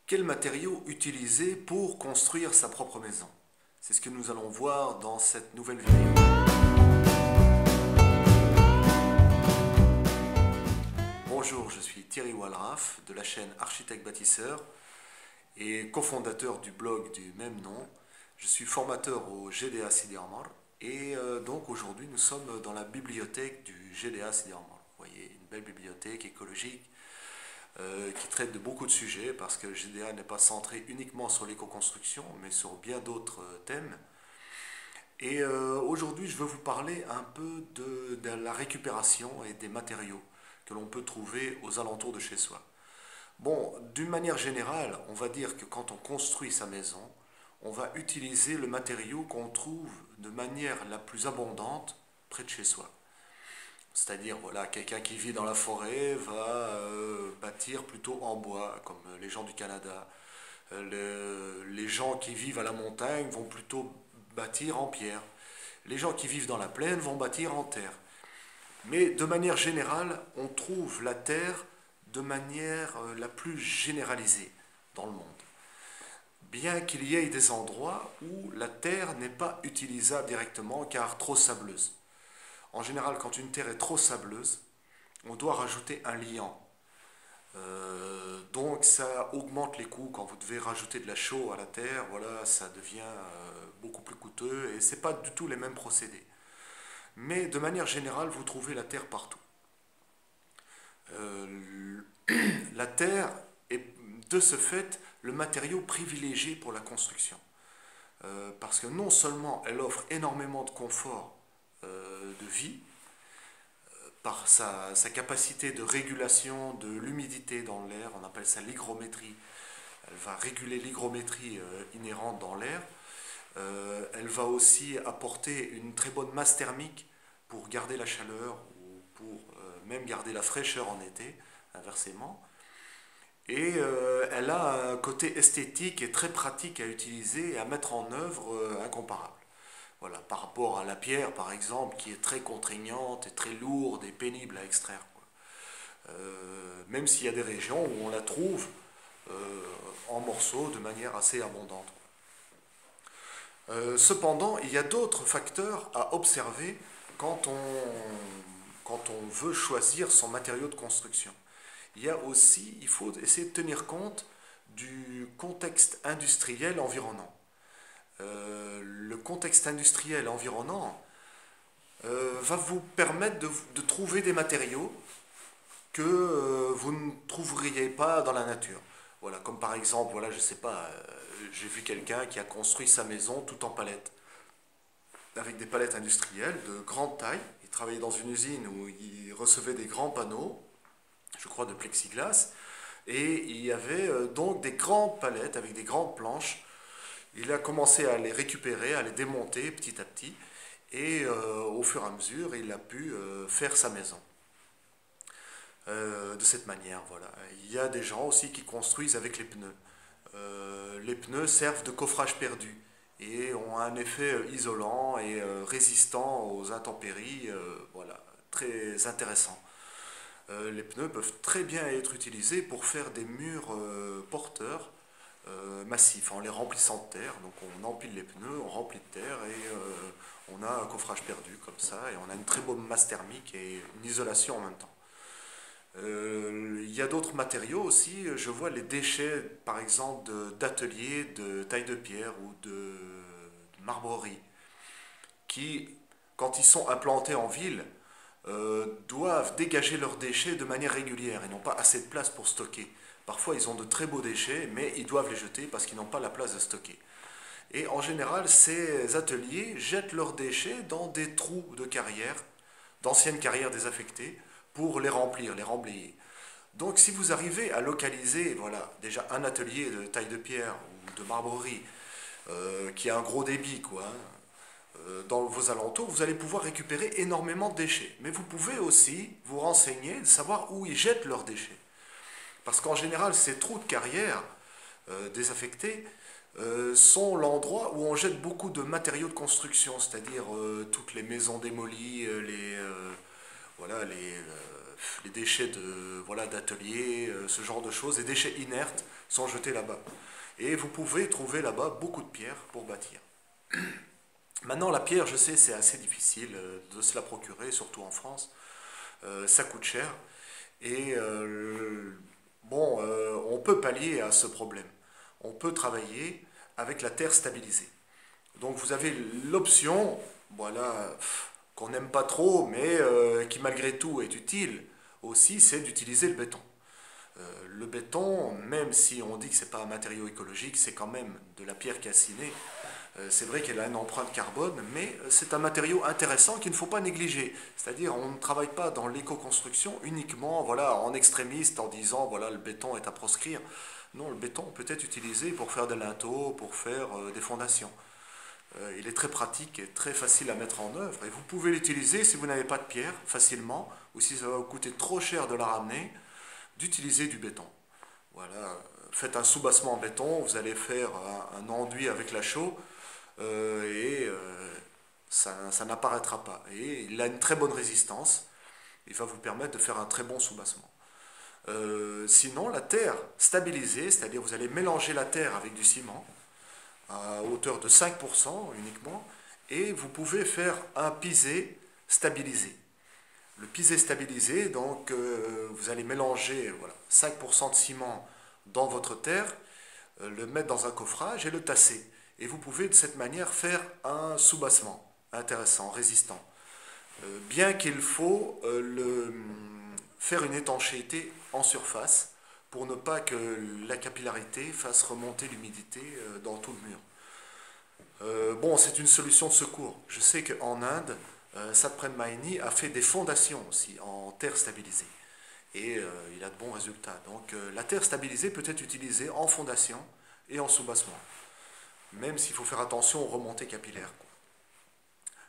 Quels matériaux utiliser pour construire sa propre maison? C'est ce que nous allons voir dans cette nouvelle vidéo. Bonjour, je suis Thierry Walraff de la chaîne Architecte Bâtisseur et cofondateur du blog du même nom. Je suis formateur au GDA Sidi Amar et donc aujourd'hui nous sommes dans la bibliothèque du GDA Sidi Amar. Vous voyez, une belle bibliothèque écologique qui traite de beaucoup de sujets parce que le GDA n'est pas centré uniquement sur l'éco-construction mais sur bien d'autres thèmes. Et aujourd'hui je veux vous parler un peu de la récupération et des matériaux que l'on peut trouver aux alentours de chez soi. Bon, d'une manière générale, on va dire que quand on construit sa maison, on va utiliser le matériau qu'on trouve de manière la plus abondante près de chez soi. C'est-à-dire, voilà, quelqu'un qui vit dans la forêt va bâtir plutôt en bois, comme les gens du Canada. Les gens qui vivent à la montagne vont plutôt bâtir en pierre. Les gens qui vivent dans la plaine vont bâtir en terre. Mais de manière générale, on trouve la terre de manière la plus généralisée dans le monde. Bien qu'il y ait des endroits où la terre n'est pas utilisable directement car trop sableuse. En général, quand une terre est trop sableuse, on doit rajouter un liant. Donc ça augmente les coûts quand vous devez rajouter de la chaux à la terre, voilà, ça devient beaucoup plus coûteux et ce n'est pas du tout les mêmes procédés. Mais de manière générale, vous trouvez la terre partout. La terre est de ce fait le matériau privilégié pour la construction. Parce que non seulement elle offre énormément de confort de vie, par sa capacité de régulation de l'humidité dans l'air, on appelle ça l'hygrométrie. Elle va réguler l'hygrométrie inhérente dans l'air. Elle va aussi apporter une très bonne masse thermique pour garder la chaleur ou pour même garder la fraîcheur en été, inversement. Et elle a un côté esthétique et très pratique à utiliser et à mettre en œuvre incomparable. Voilà, par rapport à la pierre, par exemple, qui est très contraignante et très lourde et pénible à extraire. Même s'il y a des régions où on la trouve en morceaux de manière assez abondante. Cependant, il y a d'autres facteurs à observer quand on veut choisir son matériau de construction. Il faut essayer de tenir compte du contexte industriel environnant. Le contexte industriel environnant va vous permettre de trouver des matériaux que vous ne trouveriez pas dans la nature. Voilà, comme par exemple, voilà, je sais pas, j'ai vu quelqu'un qui a construit sa maison tout en palettes, avec des palettes industrielles de grande taille. Il travaillait dans une usine où il recevait des grands panneaux, je crois de plexiglas, et il y avait donc des grandes palettes avec des grandes planches. Il a commencé à les récupérer, à les démonter petit à petit, et au fur et à mesure, il a pu faire sa maison. De cette manière, voilà. Il y a des gens aussi qui construisent avec les pneus. Les pneus servent de coffrage perdu et ont un effet isolant et résistant aux intempéries, voilà, très intéressant. Les pneus peuvent très bien être utilisés pour faire des murs porteurs massifs en les remplissant de terre. Donc on empile les pneus, on remplit de terre et on a un coffrage perdu comme ça et on a une très bonne masse thermique et une isolation en même temps. Il y a d'autres matériaux aussi, je vois les déchets par exemple d'ateliers de taille de pierre ou de marbrerie qui, quand ils sont implantés en ville, doivent dégager leurs déchets de manière régulière et n'ont pas assez de place pour stocker. Parfois ils ont de très beaux déchets mais ils doivent les jeter parce qu'ils n'ont pas la place de stocker. Et en général ces ateliers jettent leurs déchets dans des trous de carrière, d'anciennes carrières désaffectées, pour les remplir, les remblayer. Donc si vous arrivez à localiser voilà, déjà un atelier de taille de pierre ou de marbrerie qui a un gros débit quoi, dans vos alentours, vous allez pouvoir récupérer énormément de déchets. Mais vous pouvez aussi vous renseigner, de savoir où ils jettent leurs déchets. Parce qu'en général, ces trous de carrière désaffectés sont l'endroit où on jette beaucoup de matériaux de construction, c'est-à-dire toutes les maisons démolies, voilà, les déchets voilà, d'atelier, ce genre de choses, les déchets inertes sont jetés là-bas. Et vous pouvez trouver là-bas beaucoup de pierres pour bâtir. Maintenant, la pierre, je sais, c'est assez difficile de se la procurer, surtout en France. Ça coûte cher. Et bon, on peut pallier à ce problème. On peut travailler avec la terre stabilisée. Donc vous avez l'option, voilà, qu'on n'aime pas trop, mais qui malgré tout est utile aussi, c'est d'utiliser le béton. Le béton, même si on dit que ce n'est pas un matériau écologique, c'est quand même de la pierre calcinée. C'est vrai qu'elle a une empreinte carbone, mais c'est un matériau intéressant qu'il ne faut pas négliger. C'est-à-dire, on ne travaille pas dans l'éco-construction uniquement voilà, en extrémiste, en disant voilà, le béton est à proscrire. Non, le béton peut être utilisé pour faire des linteaux, pour faire des fondations. Il est très pratique et très facile à mettre en œuvre. Et vous pouvez l'utiliser si vous n'avez pas de pierre facilement, ou si ça va vous coûter trop cher de la ramener, d'utiliser du béton. Voilà, faites un soubassement en béton, vous allez faire un enduit avec la chaux et ça n'apparaîtra pas. Et il a une très bonne résistance, il va vous permettre de faire un très bon soubassement. Sinon, la terre stabilisée, c'est-à-dire vous allez mélanger la terre avec du ciment à hauteur de 5% uniquement, et vous pouvez faire un pisé stabilisé. Le pisé stabilisé, donc vous allez mélanger voilà, 5% de ciment dans votre terre, le mettre dans un coffrage et le tasser. Et vous pouvez de cette manière faire un soubassement intéressant, résistant. Bien qu'il faut faire une étanchéité en surface pour ne pas que la capillarité fasse remonter l'humidité dans tout le mur. Bon, c'est une solution de secours. Je sais qu'en Inde, Satprem Mahini a fait des fondations aussi en terre stabilisée. Et il a de bons résultats. Donc la terre stabilisée peut être utilisée en fondation et en soubassement. Même s'il faut faire attention aux remontées capillaires.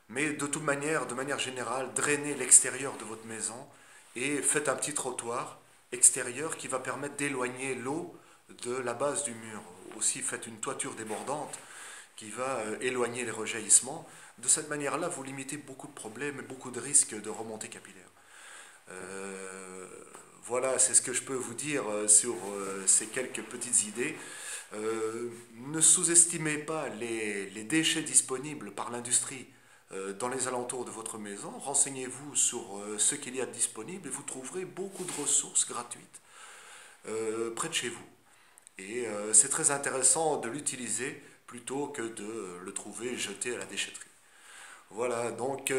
Mais de manière générale, drainez l'extérieur de votre maison et faites un petit trottoir extérieur qui va permettre d'éloigner l'eau de la base du mur. Aussi, faites une toiture débordante qui va éloigner les rejaillissements. De cette manière-là, vous limitez beaucoup de problèmes et beaucoup de risques de remontée capillaire. Voilà, c'est ce que je peux vous dire sur ces quelques petites idées. Ne sous-estimez pas les déchets disponibles par l'industrie dans les alentours de votre maison. Renseignez-vous sur ce qu'il y a de disponible et vous trouverez beaucoup de ressources gratuites près de chez vous. Et c'est très intéressant de l'utiliser plutôt que de le trouver jeté à la déchetterie. Voilà, donc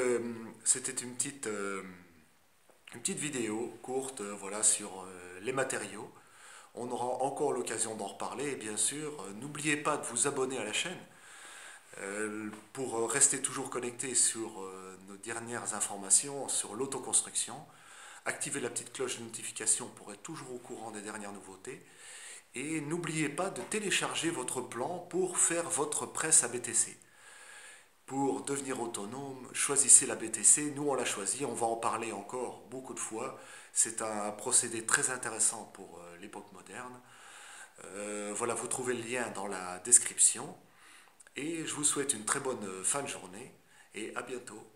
c'était une petite vidéo courte voilà, sur les matériaux. On aura encore l'occasion d'en reparler et bien sûr, n'oubliez pas de vous abonner à la chaîne pour rester toujours connecté sur nos dernières informations sur l'autoconstruction. Activez la petite cloche de notification pour être toujours au courant des dernières nouveautés. Et n'oubliez pas de télécharger votre plan pour faire votre presse à BTC. Pour devenir autonome, choisissez la BTC. Nous, on l'a choisi, on va en parler encore beaucoup de fois. C'est un procédé très intéressant pour l'époque moderne. Voilà, vous trouvez le lien dans la description. Et je vous souhaite une très bonne fin de journée et à bientôt.